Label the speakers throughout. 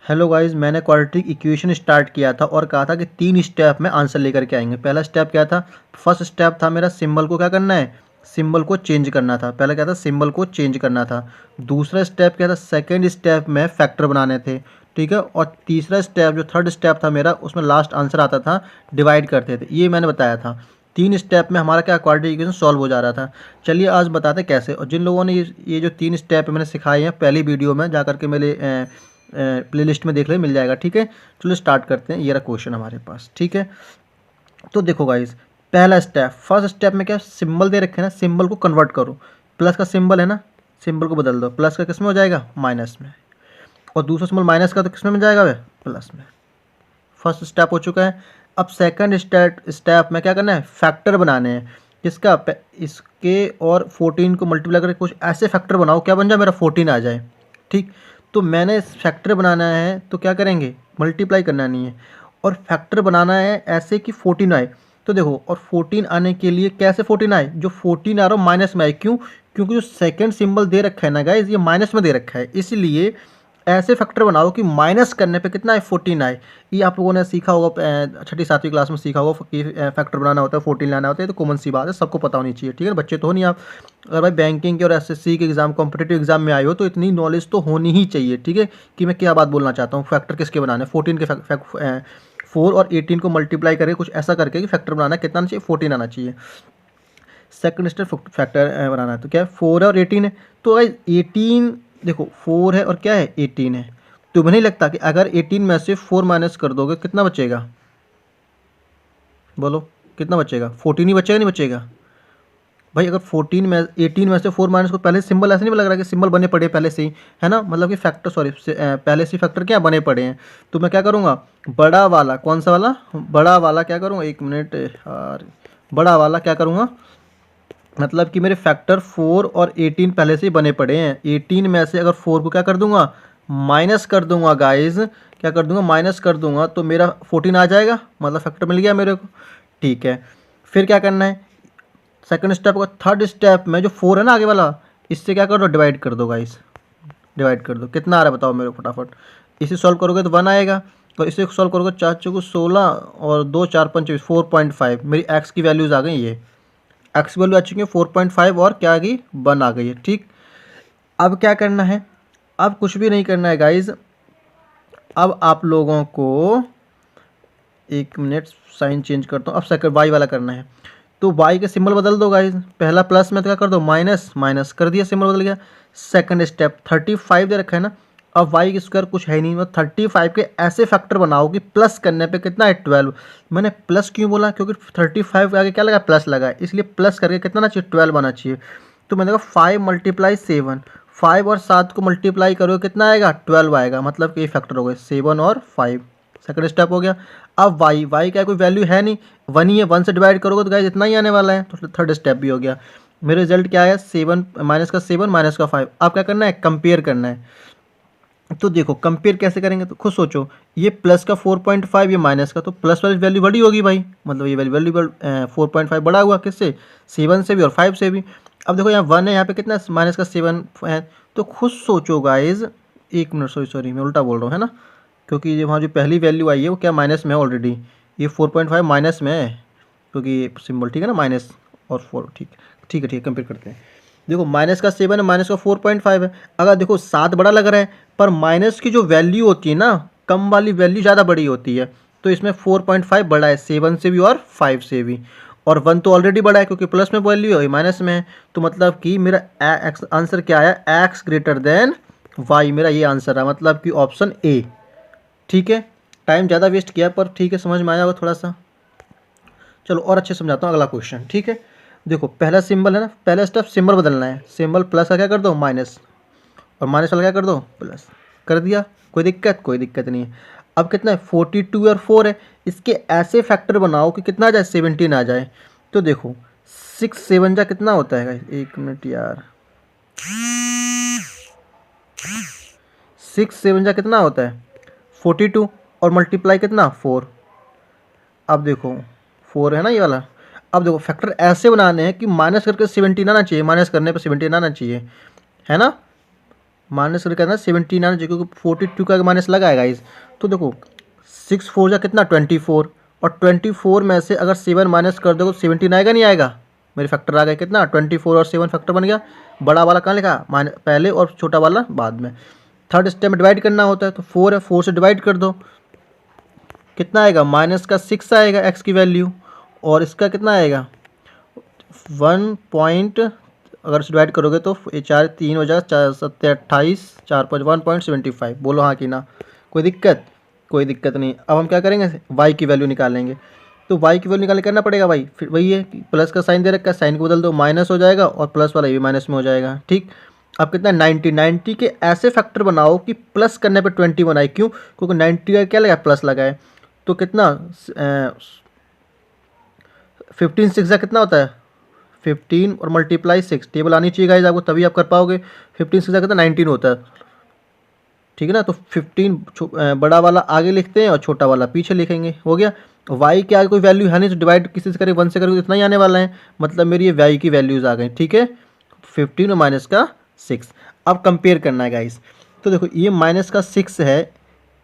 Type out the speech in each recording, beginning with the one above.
Speaker 1: Hello guys, मैंने quadratic equation start किया था और कहा था कि 3 स्टेप में आंसर लेकर के आएंगे। पहला स्टेप क्या था? फर्स्ट स्टेप था मेरा सिंबल को क्या करना है, सिंबल को चेंज करना था। पहला क्या था, सिंबल को चेंज करना था। दूसरा स्टेप क्या था, सेकंड स्टेप में फैक्टर बनाने थे, ठीक है। और तीसरा स्टेप जो थर्ड स्टेप था मेरा, उसमें लास्ट आंसर आता था, डिवाइड करते थे। ये मैंने बताया था। 3 स्टेप में हमारा क्या क्वाड्रेटिक इक्वेशन सॉल्व हो जा रहा था। चलिए आज बताते हैं कैसे। और जिन लोगों ने ये जो 3 स्टेप मैंने सिखाए हैं पहली वीडियो में, जा करके मेरे प्लेलिस्ट में देख ले, मिल जाएगा, ठीक है। चलो स्टार्ट करते हैं। ये रहा क्वेश्चन हमारे पास, ठीक है। तो देखो गाइस, पहला स्टेप, फर्स्ट स्टेप में क्या सिंबल दे रखे हैं ना, सिंबल को कन्वर्ट करो। प्लस का सिंबल है ना, सिंबल को बदल दो। प्लस का किस में हो जाएगा, माइनस में। और दूसरा सिंबल माइनस का तो किस में जाएगा वे, प्लस में। फर्स्ट स्टेप हो चुका है। अब सेकंड स्टेप में क्या करना है, फैक्टर बनाने हैं। किसका, इसके और 14 को मल्टीप्लाई करके कुछ ऐसे फैक्टर बनाओ क्या बन जाए, मेरा 14 आ जाए, ठीक। तो मैंने फैक्टर बनाना है तो क्या करेंगे, मल्टीप्लाई करना नहीं है, और फैक्टर बनाना है ऐसे कि 14 आए। तो देखो, और 14 आने के लिए कैसे 14 आए, जो 14 आ रहा हो माइनस में आए। क्यों? क्योंकि जो सेकंड सिंबल दे रखा है ना गाइज, ये माइनस में दे रखा है, इसलिए ऐसे फैक्टर बनाओ कि माइनस करने पे कितना है, 14 आए। ये आप लोगों ने सीखा होगा, छठी सातवीं क्लास में सीखा होगा कि फैक्टर बनाना होता है, 14 लाना होता है। तो कॉमन सी बात है, सबको पता होनी चाहिए, ठीक है। बच्चे तो हो नहीं आप, अगर भाई बैंकिंग के और एसएससी के एग्जाम, कॉम्पिटेटिव एग्जाम में आए हो तो इतनी नॉलेज तो होनी ही चाहिए, ठीक है, कि मैं क्या बात बोलना चाहता हूँ। फैक्टर किसके बनाने, 14 के 4 और 18 को मल्टीप्लाई करके कुछ ऐसा करके कि फैक्टर बनाना कितना आना चाहिए, 14 आना चाहिए। सेकंड स्टेप फैक्टर बनाना है, तो क्या है, 4 है और 18 है। तो 18, देखो 4 है और क्या है, 18 है। तुम्हें नहीं लगता कि अगर 18 में से 4 माइनस कर दोगे कितना बचेगा, बोलो कितना बचेगा, 14 ही बचेगा, नहीं बचेगा भाई। अगर 14 में 18 में से 4 माइनस को, पहले सिंबल ऐसे नहीं लग रहा कि सिंबल बने पड़े पहले से ही, है ना, मतलब कि फैक्टर, सॉरी, पहले से फैक्टर क्या बने पड़े हैं। तो मैं क्या करूँगा, बड़ा वाला, कौन सा वाला, बड़ा वाला क्या करूँगा, एक मिनट यार, बड़ा वाला क्या करूँगा, मतलब कि मेरे फैक्टर 4 और 18 पहले से ही बने पड़े हैं। 18 में से अगर 4 को क्या कर दूंगा, माइनस कर दूंगा गाइज, क्या कर दूंगा, माइनस कर दूंगा, तो मेरा 14 आ जाएगा, मतलब फैक्टर मिल गया मेरे को, ठीक है। फिर क्या करना है, सेकंड स्टेप का थर्ड स्टेप में जो 4 है ना आगे वाला, इससे क्या कर दो, डिवाइड कर दो गाइज, डिवाइड कर दो। कितना आ रहा है बताओ मेरे को फटाफट। इसे सॉल्व करोगे तो 1 आएगा, तो इसे सॉल्व करोगे 4 चौको 16 और 2 4 5 4.5, मेरी एक्स की वैल्यूज़ आ गई। ये एक्स वैल्यू आ चुकी है 4.5, और क्या आ गई, 1 आ गई है, ठीक। अब क्या करना है, अब कुछ भी नहीं करना है गाइज। अब आप लोगों को, एक मिनट साइन चेंज करता हूँ, अब सेकंड वाई वाला करना है। तो वाई के सिंबल बदल दो गाइज, पहला प्लस में तो क्या कर दो, माइनस, माइनस कर दिया, सिंबल बदल गया। सेकंड स्टेप 35 दे रखा है ना, अब वाई की स्क्वायर कुछ है नहीं, मतलब 35 के ऐसे फैक्टर बनाओ कि प्लस करने पे कितना है, 12। मैंने प्लस क्यों बोला, क्योंकि 35 के आगे क्या लगा, प्लस लगा है, इसलिए प्लस करके कितना आना चाहिए, 12 आना चाहिए। तो मैंने कहा 5 मल्टीप्लाई 7, 5 और 7 को मल्टीप्लाई करोगे कितना आएगा, 12 आएगा, मतलब कि ये फैक्टर हो गए 7 और 5। सेकंड स्टेप हो गया। अब वाई, वाई का कोई वैल्यू है नहीं, 1 ही है, 1 से डिवाइड करोगे तो गाइस इतना ही आने वाला है। तो थर्ड स्टेप भी हो गया। मेरे रिजल्ट क्या है, 7 माइनस का 7 माइनस का 5। अब क्या करना है, कंपेयर करना है। तो देखो कंपेयर कैसे करेंगे, तो खुद सोचो, ये प्लस का 4.5, ये माइनस का, तो प्लस वाली वैल्यू बड़ी होगी भाई, मतलब ये वैल्यू 4.5 बड़ा हुआ किससे, 7 से भी और 5 से भी। अब देखो यहाँ 1 है, यहाँ पे कितना माइनस का 7 है, तो खुद सोचो गाइज, एक मिनट, सॉरी सॉरी, मैं उल्टा बोल रहा हूँ, है ना, क्योंकि ये वहाँ जो पहली वैल्यू आई है वो क्या माइनस में है ऑलरेडी, ये 4.5 माइनस में है, क्योंकि ये सिंबल, ठीक है ना, माइनस और 4, ठीक, ठीक है, ठीक है, कंपेयर करते हैं। देखो माइनस का 7 है, माइनस का 4.5 है। अगर देखो 7 बड़ा लग रहा है, पर माइनस की जो वैल्यू होती है ना, कम वाली वैल्यू ज़्यादा बड़ी होती है, तो इसमें 4.5 बड़ा है 7 से भी और 5 से भी, और 1 तो ऑलरेडी बड़ा है क्योंकि प्लस में वैल्यू है, माइनस में है। तो मतलब कि मेरा आंसर क्या आया, एक्स ग्रेटर देन वाई, मेरा ये आंसर है, मतलब कि ऑप्शन ए, ठीक है। टाइम ज़्यादा वेस्ट किया पर ठीक है, समझ में आया होगा थोड़ा सा। चलो और अच्छे समझाता हूँ अगला क्वेश्चन, ठीक है। देखो पहला सिंबल है ना, पहला स्टेप सिंबल बदलना है, सिंबल प्लस का क्या कर दो, माइनस, और माइनस वाला क्या कर दो, प्लस, कर दिया। कोई दिक्कत, कोई दिक्कत नहीं है। अब कितना है, 42 और 4 है, इसके ऐसे फैक्टर बनाओ कि कितना आ जाए, 17 आ जाए। तो देखो 6 7 जा कितना होता है, एक मिनट यार, 6 7 जा कितना होता है, 42, और मल्टीप्लाई कितना, 4। अब देखो 4 है ना ये वाला। अब देखो फैक्टर ऐसे बनाने हैं कि माइनस करके 17 आना चाहिए, माइनस करने पर 17 आना चाहिए, है ना। माइनस करके ना 79 जो क्योंकि 42 का माइनस लगा है गाइस। तो देखो 6 4 जा कितना 24, और 24 में से अगर 7 माइनस कर दो तो 17 आएगा नहीं आएगा। मेरे फैक्टर आ गए कितना 24 और 7 फैक्टर बन गया। बड़ा वाला कहाँ लिखा माइनस पहले और छोटा वाला बाद में। थर्ड स्टेप में डिवाइड करना होता है तो 4 है, 4 से डिवाइड कर दो कितना आएगा माइनस का 6 आएगा एक्स की वैल्यू, और इसका कितना आएगा 1 पॉइंट, अगर इसे डिवाइड करोगे तो ये 4 3 हो जाएगा 4 7 28 4 5 1.75। बोलो हाँ कि ना, कोई दिक्कत? कोई दिक्कत नहीं। अब हम क्या करेंगे वाई की वैल्यू निकालेंगे। तो वाई की वैल्यू निकालने करना पड़ेगा भाई, फिर वही है प्लस का साइन दे रखा है, साइन को बदल दो माइनस हो जाएगा और प्लस वाला ये भी माइनस में हो जाएगा। ठीक, अब कितना 90 के ऐसे फैक्टर बनाओ कि प्लस करने पे 21 आए। क्यों? क्योंकि 90 का क्या लगा प्लस लगा है। तो कितना 15 6 का कितना होता है 15 और मल्टीप्लाई 6, टेबल आनी चाहिए गाइस आपको तभी आप कर पाओगे। 15 6 का कितना 19 होता है। ठीक है ना, तो 15 बड़ा वाला आगे लिखते हैं और छोटा वाला पीछे लिखेंगे, हो गया। वाई के आगे कोई वैल्यू है नहीं तो डिवाइड किसी से करें 1 से करेंगे तो इतना ही आने वाला है, मतलब मेरी ये वाई की वैल्यूज़ आ गई। ठीक है, 15 और माइनस का 6। अब कंपेयर करना है गाइस। तो देखो ये माइनस का 6 है,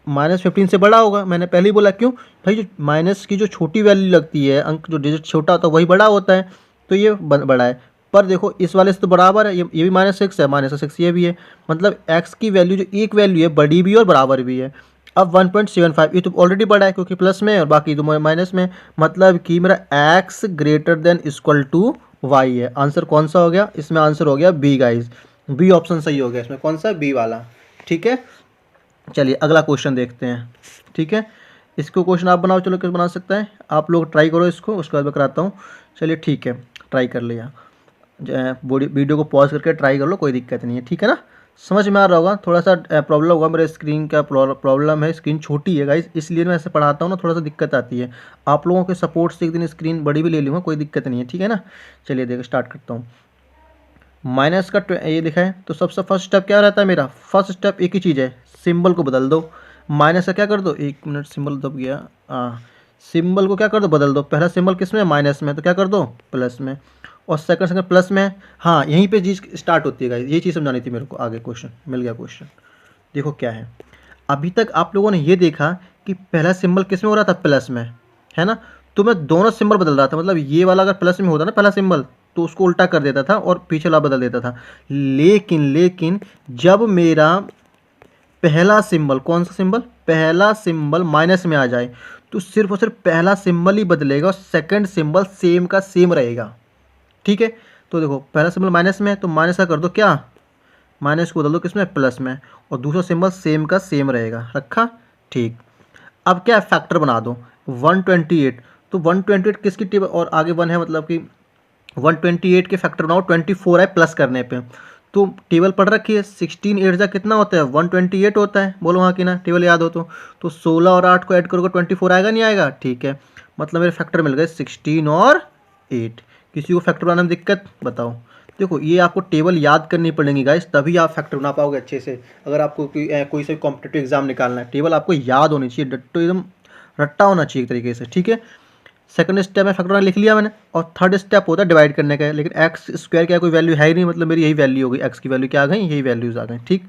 Speaker 1: माइनस 15 से बड़ा होगा, मैंने पहले ही बोला। क्यों भाई? जो माइनस की जो छोटी वैल्यू लगती है, अंक जो डिजिट छोटा होता है वही बड़ा होता है, तो ये बड़ा है। पर देखो इस वाले से तो बराबर है, ये भी -6 है, -6 ये भी है, मतलब x की वैल्यू जो एक वैल्यू है बड़ी भी है और बराबर भी है। अब 1.75 ये तो ऑलरेडी बड़ा है क्योंकि प्लस में है और बाकी तो माइनस में, मतलब कि मेरा x greater than equal to Y है। आंसर कौन सा हो गया इसमें? आंसर हो गया बी गाइज, बी ऑप्शन सही हो गया इसमें। कौन सा? बी वाला। ठीक है, चलिए अगला क्वेश्चन देखते हैं। ठीक है, इसको क्वेश्चन आप बनाओ, चलो कैसे बना सकता है आप लोग ट्राई करो इसको, उसके बाद मैं कराता हूँ। चलिए ठीक है, ट्राई कर लिया, वीडियो को पॉज करके ट्राई कर लो, कोई दिक्कत नहीं है। ठीक है ना, समझ में आ रहा होगा। थोड़ा सा प्रॉब्लम होगा, मेरे स्क्रीन का प्रॉब्लम है, स्क्रीन छोटी है गाइस, इसलिए मैं ऐसे पढ़ाता हूँ ना, थोड़ा सा दिक्कत आती है। आप लोगों के सपोर्ट से एक दिन स्क्रीन बड़ी भी ले लूँगा, कोई दिक्कत नहीं है। ठीक है ना, चलिए देखो स्टार्ट करता हूँ। माइनस का ये लिखा है तो सबसे फर्स्ट स्टेप क्या रहता है मेरा? फर्स्ट स्टेप एक ही चीज़ है, सिंबल को बदल दो। माइनस का क्या कर दो, एक मिनट सिंबल दब गया, सिंबल को क्या कर दो बदल दो। पहला सिंबल किस में? माइनस में, तो क्या कर दो प्लस में, और सेकंड प्लस में। हाँ यहीं पे चीज़ स्टार्ट होती है गाइस, ये चीज़ समझानी थी मेरे को। आगे क्वेश्चन मिल गया। क्वेश्चन देखो क्या है। अभी तक आप लोगों ने ये देखा कि पहला सिंबल किस में हो रहा था? प्लस में, है ना। तो मैं दोनों सिंबल बदल रहा था, मतलब ये वाला अगर प्लस में होता ना पहला सिंबल तो उसको उल्टा कर देता था और पीछे वाला बदल देता था। लेकिन जब मेरा पहला सिंबल, कौन सा सिंबल? पहला सिंबल माइनस में आ जाए तो सिर्फ और सिर्फ पहला सिंबल ही बदलेगा और सेकंड सिंबल सेम का सेम रहेगा। ठीक है, तो देखो पहला सिंबल माइनस में है तो माइनस का कर दो क्या, माइनस को बदल दो किसमें? प्लस में, और दूसरा सिंबल सेम का सेम रहेगा। रखा? ठीक। अब क्या फैक्टर बना दो 128, तो 128 किसकी टेबल और आगे 1 है, मतलब कि 128 के फैक्टर बनाओ 24 है प्लस करने पे। तो टेबल पढ़ रखी है, 16 8 जा कितना होता है? 128 होता है। बोलो हाँ कि ना, टेबल याद हो तो 16 और 8 को ऐड करोगे 24 आएगा नहीं आएगा? ठीक है, मतलब मेरे फैक्टर मिल गए 16 और 8। किसी को फैक्टर बनाने में दिक्कत? बताओ। देखो ये आपको टेबल याद करनी पड़ेगी गाइस, तभी आप फैक्टर बना पाओगे अच्छे से। अगर आपको कोई से कॉम्पिटिटिव एग्जाम निकालना है, टेबल आपको याद होनी चाहिए, डट्टो एकदम रट्टा होना चाहिए एक तरीके से। ठीक है, सेकंड स्टेप में फैक्टर लिख लिया मैंने, और थर्ड स्टेप होता है डिवाइड करने का। लेकिन एक्स स्क्वायर क्या कोई वैल्यू है ही नहीं, मतलब मेरी यही वैल्यू होगी, एक्स की वैल्यू क्या आ गई? यही वैल्यूज़ आ गई। ठीक,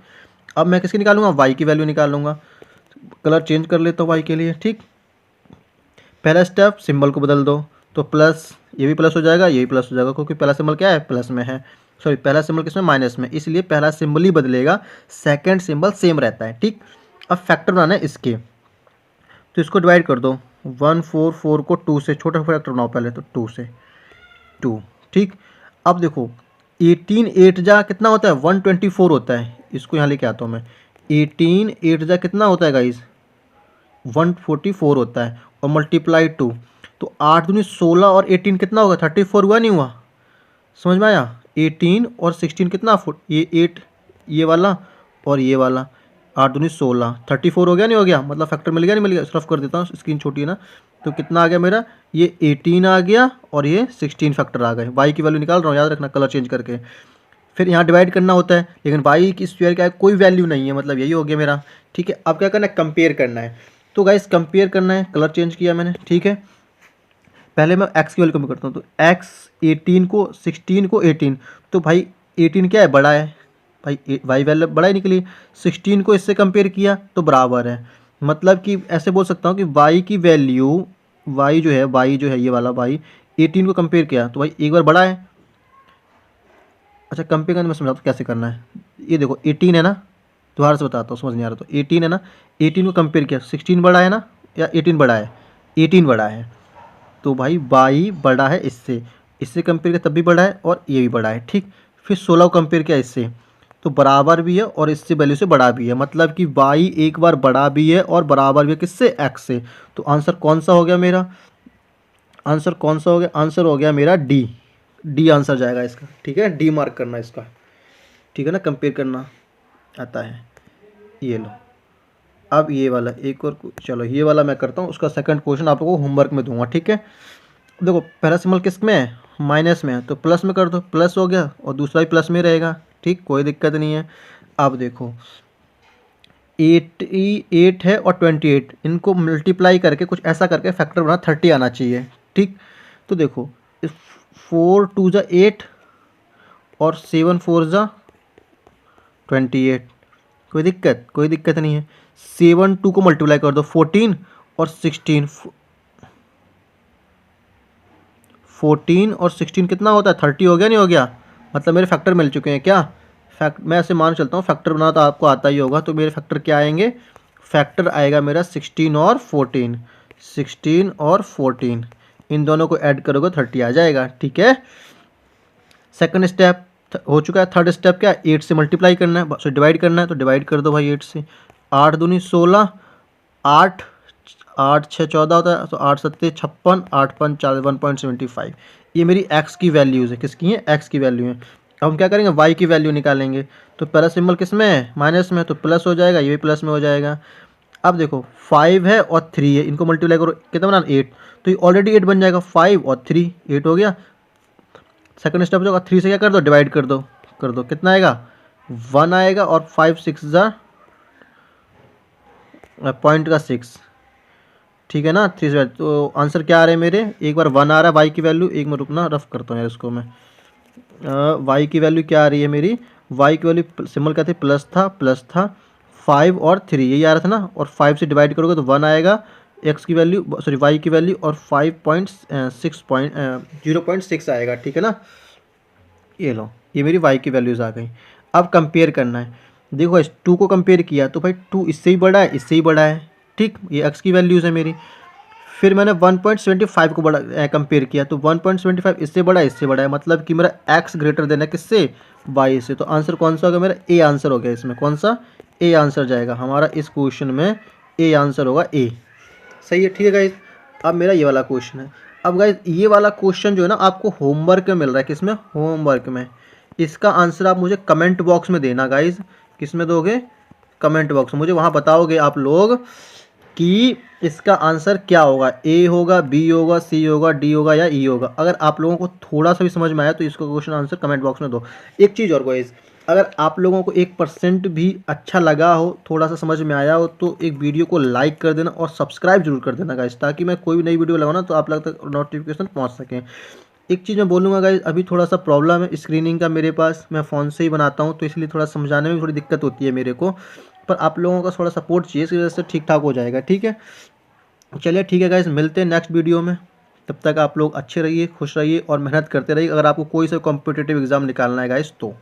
Speaker 1: अब मैं किसकी निकालूंगा? वाई की वैल्यू निकालूंगा। कलर चेंज कर लेता हूँ वाई के लिए। ठीक, पहला स्टेप सिंबल को बदल दो, तो प्लस, ये भी प्लस हो जाएगा, ये भी प्लस हो जाएगा, क्योंकि पहला सिंबल क्या है? प्लस में है। सॉरी, पहला सिंबल किसमें? माइनस में, इसलिए पहला सिंबल ही बदलेगा, सेकंड सिंबल सेम रहता है। ठीक, अब फैक्टर बनाना है इसके, तो इसको डिवाइड कर दो। 144 को 2 से, छोटा फैक्टर बनाओ पहले, तो 2 से 2। ठीक, अब देखो 18 8 जा कितना होता है? 124 होता है। इसको यहाँ लेके आता हूँ मैं, 18 8 जा कितना होता है गाइज? 144 होता है, और मल्टीप्लाई 2, तो 8 दूनी 16 और 18 कितना होगा? 34 हुआ नहीं हुआ? समझ में आया? 18 और 16 कितना? ये 8 ये वाला और ये वाला, 8 दूनी 16, 34 हो गया नहीं हो गया? मतलब फैक्टर मिल गया नहीं मिल गया? रफ कर देता हूँ, स्क्रीन छोटी है ना। तो कितना आ गया मेरा? ये 18 आ गया और ये 16 फैक्टर आ गए। वाई की वैल्यू निकाल रहा हूँ, याद रखना, कलर चेंज करके। फिर यहाँ डिवाइड करना होता है, लेकिन वाई की स्क्वायर क्या है? कोई वैल्यू नहीं है, मतलब यही हो गया मेरा। ठीक है, अब क्या करना है? कंपेयर करना है। तो गाइस कंपेयर करना है, कलर चेंज किया मैंने। ठीक है, पहले मैं एक्स की वैल्यू कम करता हूँ, तो एक्स 18 को 16 को 18, तो भाई 18 क्या है? बड़ा है, भाई वाई वैल्यू बड़ा ही निकली। 16 को इससे कंपेयर किया तो बराबर है, मतलब कि ऐसे बोल सकता हूँ कि वाई की वैल्यू, वाई जो है ये वाला वाई 18 को कंपेयर किया तो भाई एक बार बड़ा है। अच्छा कंपेयर करने में समझाता हूँ कैसे करना है। ये देखो 18 है ना, दोबारा से बताता हूँ समझ नहीं आ रहा तो 18 है ना, 18 को कंपेयर किया 16 बड़ा है ना या 18 बड़ा है, 18 बड़ा है। तो भाई वाई बड़ा है इससे, इससे कंपेयर किया तब भी बड़ा है और ये भी बड़ा है, ठीक। फिर 16 को कंपेयर किया इससे तो बराबर भी है और इससे वैल्यू से बड़ा भी है, मतलब कि वाई एक बार बड़ा भी है और बराबर भी है किससे, एक्स से। तो आंसर कौन सा हो गया मेरा, आंसर कौन सा हो गया, आंसर हो गया मेरा डी। डी आंसर जाएगा इसका, ठीक है, डी मार्क करना इसका, ठीक है ना, कंपेयर करना आता है। ये लो, अब ये वाला एक और चलो ये वाला मैं करता हूँ, उसका सेकंड क्वेश्चन आप लोगों को होमवर्क में दूंगा, ठीक है। देखो पहला सिंबल किस में है, माइनस में है, तो प्लस में कर दो, प्लस हो गया और दूसरा भी प्लस में रहेगा, ठीक, कोई दिक्कत नहीं है। अब देखो 88 है और 28, इनको मल्टीप्लाई करके कुछ ऐसा करके फैक्टर बना 30 आना चाहिए, ठीक। तो देखो 4 2 ज़ा 8 और 7 4 ज़ा 28, कोई दिक्कत, कोई दिक्कत नहीं है। 7 2 को मल्टीप्लाई कर दो 14 और 16, 14 और 16 कितना होता है, 30 हो गया नहीं हो गया, मतलब मेरे फैक्टर मिल चुके हैं क्या। मैं ऐसे मान चलता हूँ फैक्टर बनाना तो आपको आता ही होगा, तो मेरे फैक्टर क्या आएंगे, फैक्टर आएगा मेरा 16 और 14, 16 और 14, इन दोनों को ऐड करोगे 30 आ जाएगा, ठीक है। सेकंड स्टेप हो चुका है। थर्ड स्टेप क्या है, 8 से मल्टीप्लाई करना है, सो डिवाइड करना है, तो डिवाइड कर दो भाई 8 से। 8 दूनी 16, 8 8 6 14 होता है, तो 8 सत्ते 56, 8 5 40, 1.75। ये मेरी एक्स की वैल्यूज़ है, किसकी है, एक्स की वैल्यू है। अब हम क्या करेंगे, वाई की वैल्यू निकालेंगे, तो पहला सिंबल किस में है, माइनस में, तो प्लस हो जाएगा, ये भी प्लस में हो जाएगा। अब देखो 5 है और 3 है, इनको मल्टीप्लाई करो कितना बना 8, तो ये ऑलरेडी 8 बन जाएगा, 5 और 3 8 हो गया। सेकंड स्टेप जो 3 से क्या कर दो, डिवाइड कर दो कितना आएगा, 1 आएगा, और 5 6 ज़ा पॉइंट का 6, ठीक है ना, 3 से। तो आंसर क्या आ रहे हैं मेरे, एक बार 1 आ रहा है वाई की वैल्यू, एक में रुकना रफ करता हूँ यार इसको मैं। वाई की वैल्यू क्या आ रही है मेरी, वाई की वैल्यू सिंबल क्या थे, प्लस था 5 और 3 यही आ रहा था ना, और 5 से डिवाइड करोगे तो 1 आएगा, एक्स की वैल्यू सॉरी वाई की वैल्यू, और 0.6 आएगा, ठीक है ना। ये लो, ये मेरी वाई की वैल्यूज़ आ गई। अब कंपेयर करना है, देखो इस 2 को कंपेयर किया तो भाई 2 इससे ही बड़ा है, इससे ही बड़ा है, ठीक, ये एक्स की वैल्यूज़ है मेरी। फिर मैंने 1.75 को बड़ा कंपेयर किया, तो 1.75 इससे बड़ा है, इससे बड़ा है, मतलब कि मेरा एक्स ग्रेटर देन है किससे, वाई से। तो आंसर कौन सा होगा मेरा, ए आंसर हो गया इसमें, कौन सा, ए आंसर जाएगा हमारा इस क्वेश्चन में, ए आंसर होगा ए, सही है, ठीक है गाइज। अब मेरा ये वाला क्वेश्चन है। अब गाइज ये वाला क्वेश्चन जो है ना आपको होमवर्क में मिल रहा है, किसमें, होमवर्क में। इसका आंसर आप मुझे कमेंट बॉक्स में देना गाइज, किस में दोगे, कमेंट बॉक्स में मुझे वहाँ बताओगे आप लोग कि इसका आंसर क्या होगा, ए होगा, बी होगा, सी होगा, डी होगा या ई होगा। अगर आप लोगों को थोड़ा सा भी समझ में आया तो इसका क्वेश्चन आंसर कमेंट बॉक्स में दो। एक चीज़ और गाइज, अगर आप लोगों को 1% भी अच्छा लगा हो, थोड़ा सा समझ में आया हो, तो एक वीडियो को लाइक कर देना और सब्सक्राइब जरूर कर देना गाइज, ताकि मैं कोई भी नई वीडियो लगाऊँ ना तो आप लोग तक नोटिफिकेशन पहुँच सकें। एक चीज़ मैं बोलूँगा गाइज, अभी थोड़ा सा प्रॉब्लम है स्क्रीनिंग का मेरे पास, मैं फ़ोन से ही बनाता हूँ तो इसलिए थोड़ा समझाने में थोड़ी दिक्कत होती है मेरे को, पर आप लोगों का थोड़ा सपोर्ट चाहिए, इस वजह से ठीक ठाक हो जाएगा, ठीक है। चलिए ठीक है गाइज, मिलते हैं नेक्स्ट वीडियो में। तब तक आप लोग अच्छे रहिए, खुश रहिए और मेहनत करते रहिए, अगर आपको कोई सा कॉम्पिटिटिव एग्ज़ाम निकालना है गाइज तो।